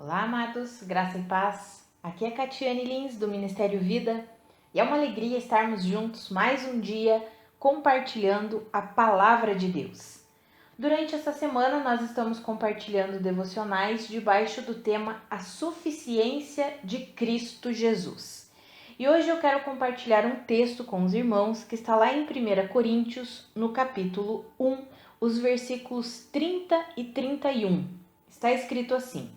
Olá, amados, graça e paz. Aqui é Catiane Lins, do Ministério Vida, e é uma alegria estarmos juntos mais um dia compartilhando a Palavra de Deus. Durante essa semana, nós estamos compartilhando devocionais debaixo do tema A Suficiência de Cristo Jesus. E hoje eu quero compartilhar um texto com os irmãos que está lá em 1 Coríntios, no capítulo 1, os versículos 30 e 31. Está escrito assim: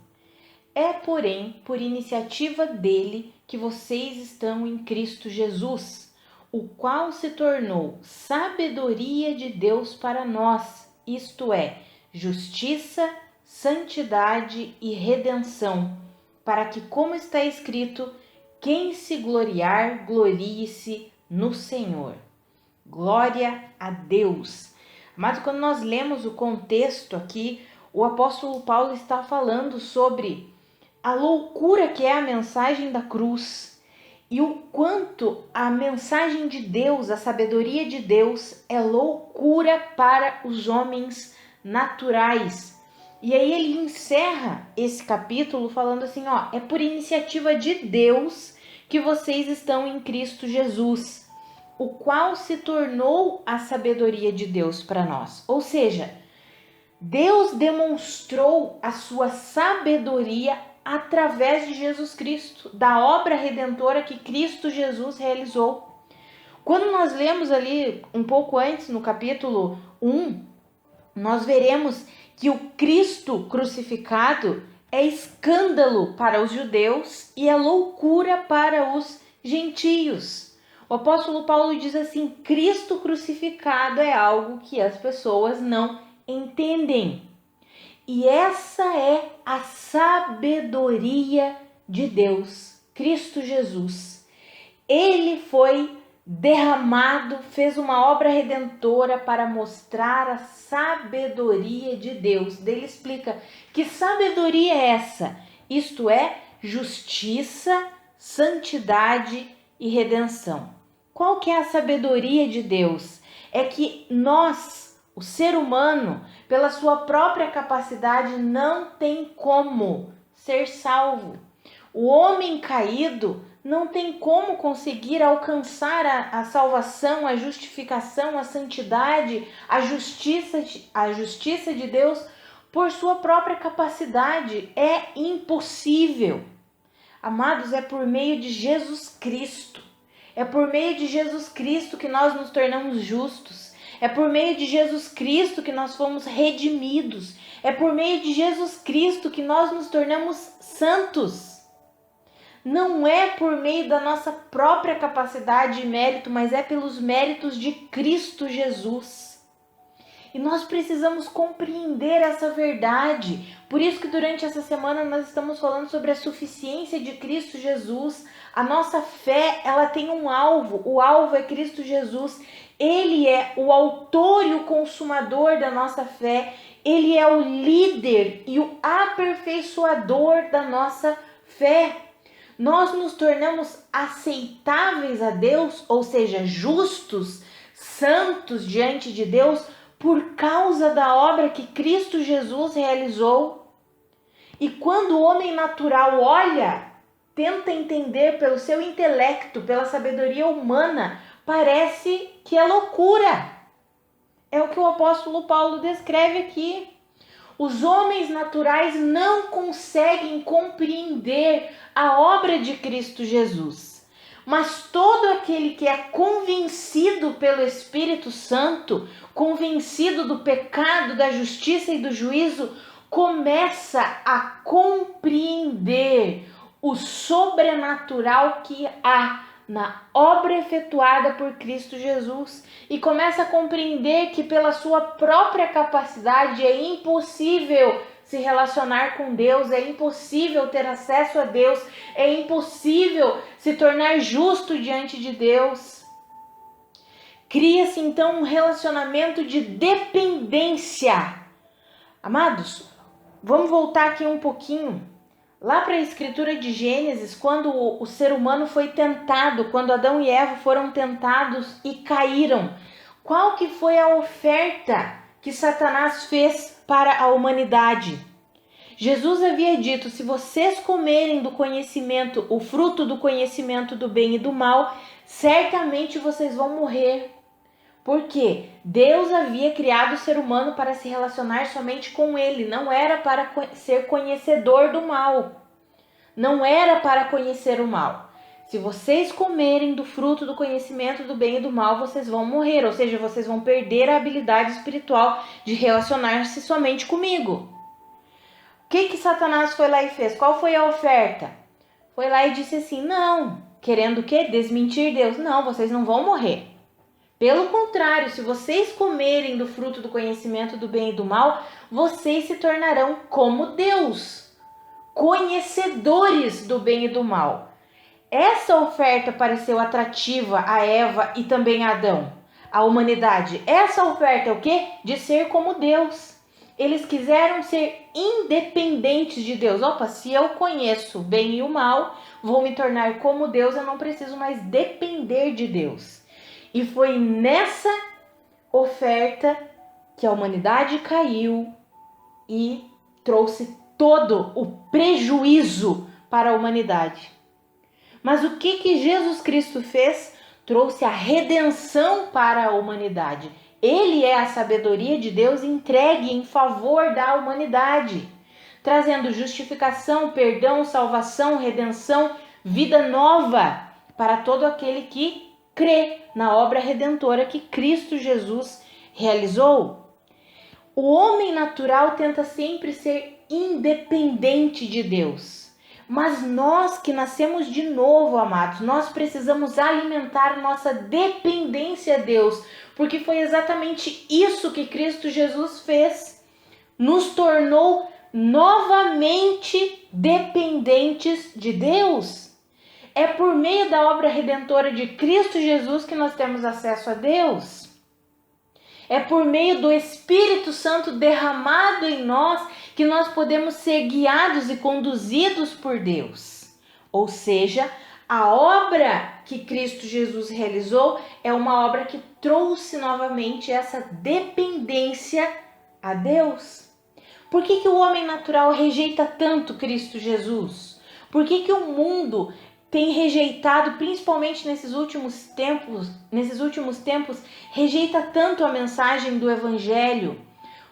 É, porém, por iniciativa dele que vocês estão em Cristo Jesus, o qual se tornou sabedoria de Deus para nós, isto é, justiça, santidade e redenção, para que, como está escrito, quem se gloriar, glorie-se no Senhor. Glória a Deus. Mas quando nós lemos o contexto aqui, o apóstolo Paulo está falando sobre a loucura que é a mensagem da cruz e o quanto a mensagem de Deus, a sabedoria de Deus, é loucura para os homens naturais. E aí ele encerra esse capítulo falando assim, é por iniciativa de Deus que vocês estão em Cristo Jesus, o qual se tornou a sabedoria de Deus para nós. Ou seja, Deus demonstrou a sua sabedoria através de Jesus Cristo, da obra redentora que Cristo Jesus realizou. Quando nós lemos ali um pouco antes, no capítulo 1, nós veremos que o Cristo crucificado é escândalo para os judeus e é loucura para os gentios. O apóstolo Paulo diz assim: Cristo crucificado é algo que as pessoas não entendem. E essa é a sabedoria de Deus, Cristo Jesus. Ele foi derramado, fez uma obra redentora para mostrar a sabedoria de Deus. Ele explica que sabedoria é essa? Isto é, justiça, santidade e redenção. Qual que é a sabedoria de Deus? É que nós, o ser humano, pela sua própria capacidade, não tem como ser salvo. O homem caído não tem como conseguir alcançar a salvação, a justificação, a santidade, a justiça de Deus por sua própria capacidade. É impossível. Amados, é por meio de Jesus Cristo. É por meio de Jesus Cristo que nós nos tornamos justos. É por meio de Jesus Cristo que nós fomos redimidos. É por meio de Jesus Cristo que nós nos tornamos santos. Não é por meio da nossa própria capacidade e mérito, mas é pelos méritos de Cristo Jesus. E nós precisamos compreender essa verdade. Por isso que durante essa semana nós estamos falando sobre a suficiência de Cristo Jesus. A nossa fé, ela tem um alvo. O alvo é Cristo Jesus. Ele é o autor e o consumador da nossa fé. Ele é o líder e o aperfeiçoador da nossa fé. Nós nos tornamos aceitáveis a Deus, ou seja, justos, santos diante de Deus, por causa da obra que Cristo Jesus realizou. E quando o homem natural olha, tenta entender pelo seu intelecto, pela sabedoria humana, parece que é loucura. É o que o apóstolo Paulo descreve aqui. Os homens naturais não conseguem compreender a obra de Cristo Jesus. Mas todo aquele que é convencido pelo Espírito Santo, convencido do pecado, da justiça e do juízo, começa a compreender o sobrenatural que há na obra efetuada por Cristo Jesus e começa a compreender que pela sua própria capacidade é impossível se relacionar com Deus, é impossível ter acesso a Deus, é impossível se tornar justo diante de Deus. Cria-se então um relacionamento de dependência. Amados, vamos voltar aqui um pouquinho. Lá para a escritura de Gênesis, quando o ser humano foi tentado, quando Adão e Eva foram tentados e caíram, qual que foi a oferta que Satanás fez para a humanidade? Jesus havia dito: se vocês comerem do conhecimento, o fruto do conhecimento do bem e do mal, certamente vocês vão morrer. Porque Deus havia criado o ser humano para se relacionar somente com ele, não era para ser conhecedor do mal. Não era para conhecer o mal. Se vocês comerem do fruto do conhecimento do bem e do mal, vocês vão morrer, ou seja, vocês vão perder a habilidade espiritual de relacionar-se somente comigo. O que Satanás foi lá e fez? Qual foi a oferta? Foi lá e disse assim: não, querendo o quê? Desmentir Deus. Não, vocês não vão morrer. Pelo contrário, se vocês comerem do fruto do conhecimento do bem e do mal, vocês se tornarão como Deus, conhecedores do bem e do mal. Essa oferta pareceu atrativa a Eva e também a Adão, a humanidade. Essa oferta é o quê? De ser como Deus. Eles quiseram ser independentes de Deus. Opa, se eu conheço o bem e o mal, vou me tornar como Deus, eu não preciso mais depender de Deus. E foi nessa oferta que a humanidade caiu e trouxe todo o prejuízo para a humanidade. Mas o que Jesus Cristo fez? Trouxe a redenção para a humanidade. Ele é a sabedoria de Deus entregue em favor da humanidade, trazendo justificação, perdão, salvação, redenção, vida nova para todo aquele que crê na obra redentora que Cristo Jesus realizou. O homem natural tenta sempre ser independente de Deus. Mas nós que nascemos de novo, amados, nós precisamos alimentar nossa dependência a Deus, porque foi exatamente isso que Cristo Jesus fez. Nos tornou novamente dependentes de Deus. É por meio da obra redentora de Cristo Jesus que nós temos acesso a Deus. É por meio do Espírito Santo derramado em nós que nós podemos ser guiados e conduzidos por Deus. Ou seja, a obra que Cristo Jesus realizou é uma obra que trouxe novamente essa dependência a Deus. Por que o homem natural rejeita tanto Cristo Jesus? Por que o mundo tem rejeitado, principalmente nesses últimos tempos, rejeita tanto a mensagem do Evangelho?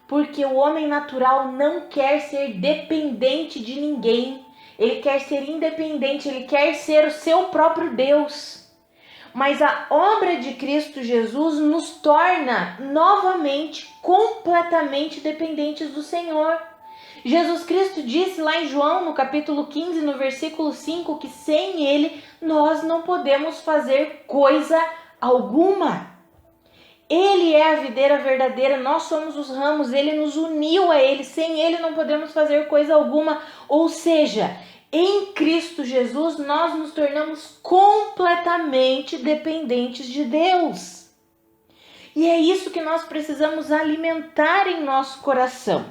Porque o homem natural não quer ser dependente de ninguém. Ele quer ser independente, ele quer ser o seu próprio Deus. Mas a obra de Cristo Jesus nos torna novamente completamente dependentes do Senhor. Jesus Cristo disse lá em João, no capítulo 15, no versículo 5, que sem Ele nós não podemos fazer coisa alguma. Ele é a videira verdadeira, nós somos os ramos, Ele nos uniu a Ele, sem Ele não podemos fazer coisa alguma. Ou seja, em Cristo Jesus nós nos tornamos completamente dependentes de Deus. E é isso que nós precisamos alimentar em nosso coração.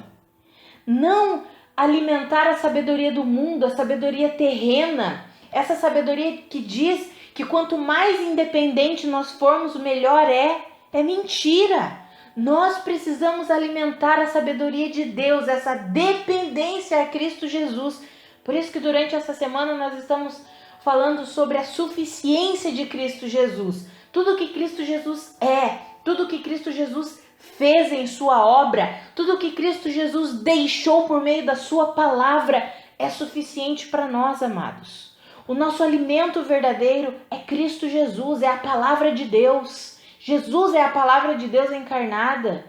Não alimentar a sabedoria do mundo, a sabedoria terrena, essa sabedoria que diz que quanto mais independente nós formos, melhor é mentira. Nós precisamos alimentar a sabedoria de Deus, essa dependência a Cristo Jesus. Por isso que durante essa semana nós estamos falando sobre a suficiência de Cristo Jesus. Tudo que Cristo Jesus é, tudo que Cristo Jesus fez em sua obra, tudo que Cristo Jesus deixou por meio da sua palavra é suficiente para nós, amados. O nosso alimento verdadeiro é Cristo Jesus, é a palavra de Deus. Jesus é a palavra de Deus encarnada.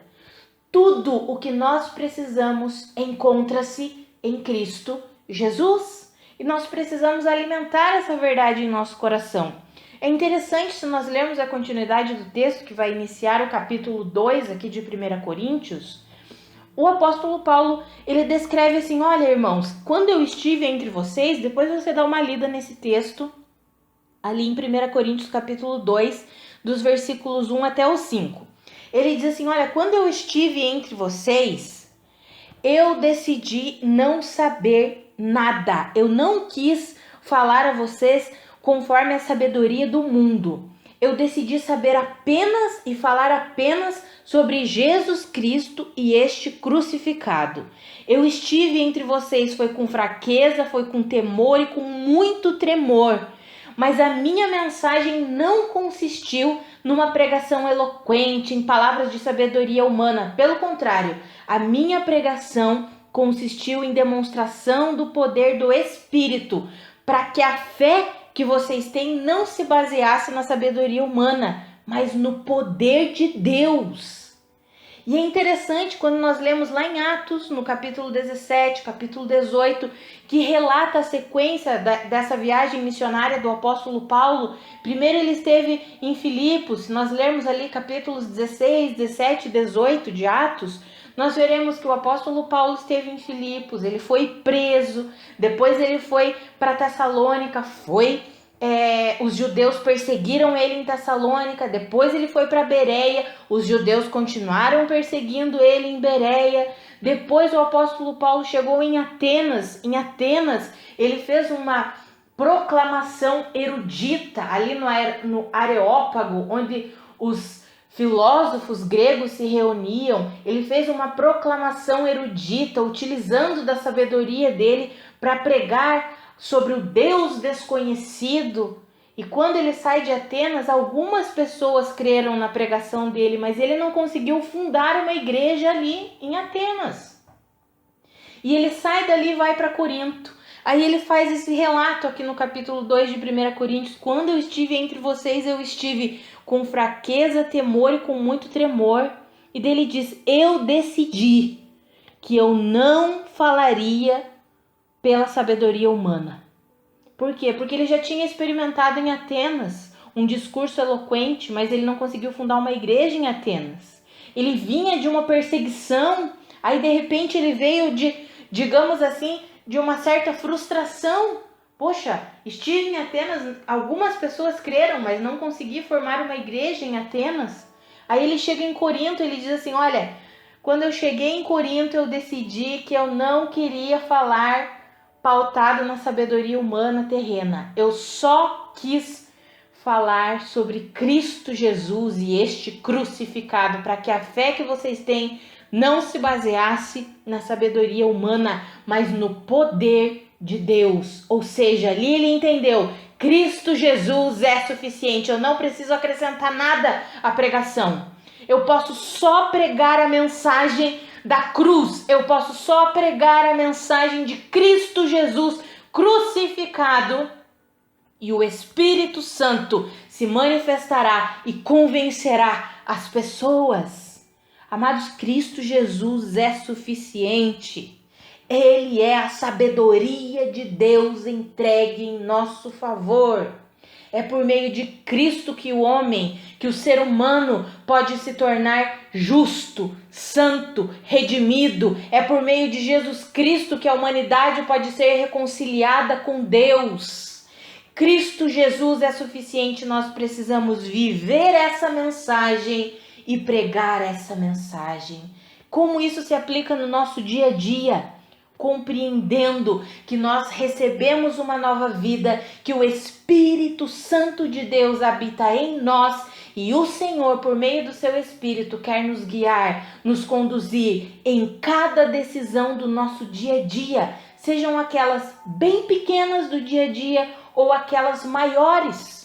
Tudo o que nós precisamos encontra-se em Cristo Jesus. E nós precisamos alimentar essa verdade em nosso coração. É interessante se nós lermos a continuidade do texto que vai iniciar o capítulo 2 aqui de 1 Coríntios, o apóstolo Paulo, ele descreve assim: olha, irmãos, quando eu estive entre vocês, depois você dá uma lida nesse texto, ali em 1 Coríntios capítulo 2, dos versículos 1 até o 5. Ele diz assim: olha, quando eu estive entre vocês, eu decidi não saber nada. Eu não quis falar a vocês conforme a sabedoria do mundo. eu decidi saber apenas e falar apenas sobre Jesus Cristo e este crucificado. Eu estive entre vocês, foi com fraqueza, foi com temor e com muito tremor. Mas a minha mensagem não consistiu numa pregação eloquente, em palavras de sabedoria humana. Pelo contrário, a minha pregação consistiu em demonstração do poder do Espírito, para que a fé que vocês têm não se baseasse na sabedoria humana, mas no poder de Deus. E é interessante quando nós lemos lá em Atos, no capítulo 17, capítulo 18, que relata a sequência dessa viagem missionária do apóstolo Paulo. Primeiro ele esteve em Filipos. Se nós lermos ali capítulos 16, 17 e 18 de Atos, nós veremos que o apóstolo Paulo esteve em Filipos, ele foi preso, depois ele foi para Tessalônica, os judeus perseguiram ele em Tessalônica, depois ele foi para Bereia, os judeus continuaram perseguindo ele em Bereia, depois o apóstolo Paulo chegou em Atenas, ele fez uma proclamação erudita ali no Areópago, onde os filósofos gregos se reuniam. Ele fez uma proclamação erudita, utilizando da sabedoria dele para pregar sobre o Deus desconhecido. E quando ele sai de Atenas, algumas pessoas creram na pregação dele, mas ele não conseguiu fundar uma igreja ali em Atenas. E ele sai dali e vai para Corinto. Aí ele faz esse relato aqui no capítulo 2 de 1 Coríntios. Quando eu estive entre vocês, eu estive com fraqueza, temor e com muito tremor. E dele diz, eu decidi que eu não falaria pela sabedoria humana. Por quê? Porque ele já tinha experimentado em Atenas um discurso eloquente, mas ele não conseguiu fundar uma igreja em Atenas. Ele vinha de uma perseguição, aí de repente ele veio digamos assim, de uma certa frustração. Poxa, estive em Atenas, algumas pessoas creram, mas não consegui formar uma igreja em Atenas. Aí ele chega em Corinto, ele diz assim, olha, quando eu cheguei em Corinto eu decidi que eu não queria falar pautado na sabedoria humana terrena. Eu só quis falar sobre Cristo Jesus e este crucificado, para que a fé que vocês têm não se baseasse na sabedoria humana, mas no poder de Deus. Ou seja, ali ele entendeu, Cristo Jesus é suficiente, eu não preciso acrescentar nada à pregação. Eu posso só pregar a mensagem da cruz, eu posso só pregar a mensagem de Cristo Jesus crucificado, e o Espírito Santo se manifestará e convencerá as pessoas. Amados, Cristo Jesus é suficiente. Ele é a sabedoria de Deus entregue em nosso favor. É por meio de Cristo que o ser humano pode se tornar justo, santo, redimido. É por meio de Jesus Cristo que a humanidade pode ser reconciliada com Deus. Cristo Jesus é suficiente, nós precisamos viver essa mensagem e pregar essa mensagem. Como isso se aplica no nosso dia a dia? Compreendendo que nós recebemos uma nova vida, que o Espírito Santo de Deus habita em nós e o Senhor, por meio do seu Espírito, quer nos guiar, nos conduzir em cada decisão do nosso dia a dia, sejam aquelas bem pequenas do dia a dia ou aquelas maiores.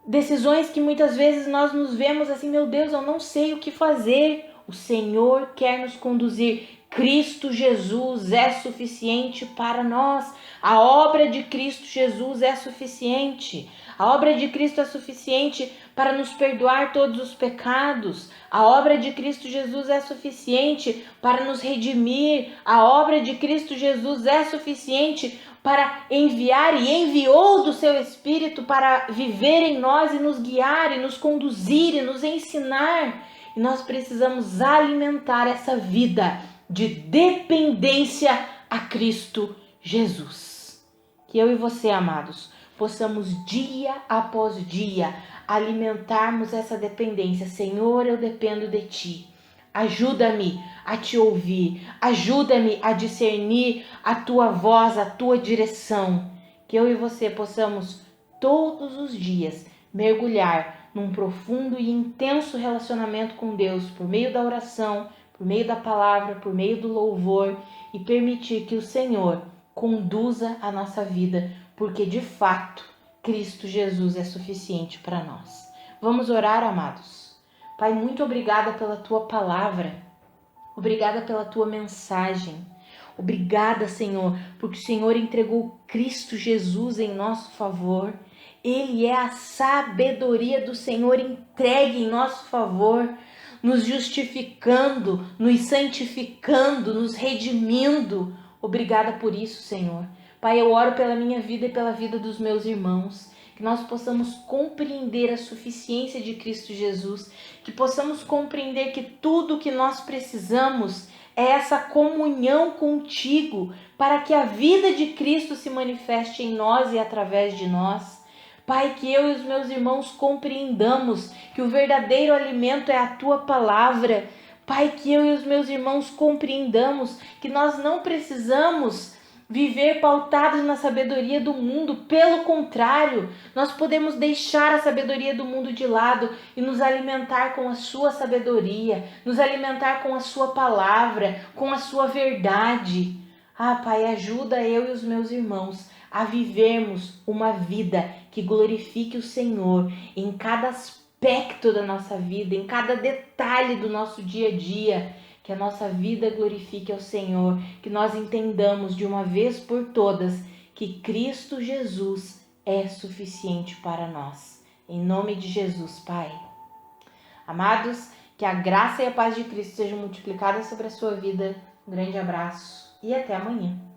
Decisões que muitas vezes nós nos vemos assim, meu Deus, eu não sei o que fazer. O Senhor quer nos conduzir. Cristo Jesus é suficiente para nós. A obra de Cristo Jesus é suficiente. A obra de Cristo é suficiente para nos perdoar todos os pecados. A obra de Cristo Jesus é suficiente para nos redimir. A obra de Cristo Jesus é suficiente para enviar e enviou do seu Espírito para viver em nós e nos guiar e nos conduzir e nos ensinar. E nós precisamos alimentar essa vida de dependência a Cristo Jesus. Que eu e você, amados, possamos dia após dia alimentarmos essa dependência. Senhor, eu dependo de Ti. Ajuda-me a Te ouvir. Ajuda-me a discernir a Tua voz, a Tua direção. Que eu e você possamos todos os dias mergulhar num profundo e intenso relacionamento com Deus por meio da oração, por meio da palavra, por meio do louvor e permitir que o Senhor conduza a nossa vida, porque de fato Cristo Jesus é suficiente para nós. Vamos orar, amados. Pai, muito obrigada pela tua palavra, obrigada pela tua mensagem. Obrigada, Senhor, porque o Senhor entregou Cristo Jesus em nosso favor. Ele é a sabedoria do Senhor entregue em nosso favor, nos justificando, nos santificando, nos redimindo. Obrigada por isso, Senhor. Pai, eu oro pela minha vida e pela vida dos meus irmãos, que nós possamos compreender a suficiência de Cristo Jesus, que possamos compreender que tudo o que nós precisamos é essa comunhão contigo, para que a vida de Cristo se manifeste em nós e através de nós. Pai, que eu e os meus irmãos compreendamos que o verdadeiro alimento é a tua palavra. Pai, que eu e os meus irmãos compreendamos que nós não precisamos viver pautados na sabedoria do mundo. Pelo contrário, nós podemos deixar a sabedoria do mundo de lado e nos alimentar com a sua sabedoria, nos alimentar com a sua palavra, com a sua verdade. Pai, ajuda eu e os meus irmãos a vivermos uma vida que glorifique o Senhor em cada aspecto da nossa vida, em cada detalhe do nosso dia a dia. Que a nossa vida glorifique ao Senhor, que nós entendamos de uma vez por todas que Cristo Jesus é suficiente para nós. Em nome de Jesus, Pai. Amados, que a graça e a paz de Cristo sejam multiplicadas sobre a sua vida. Um grande abraço e até amanhã.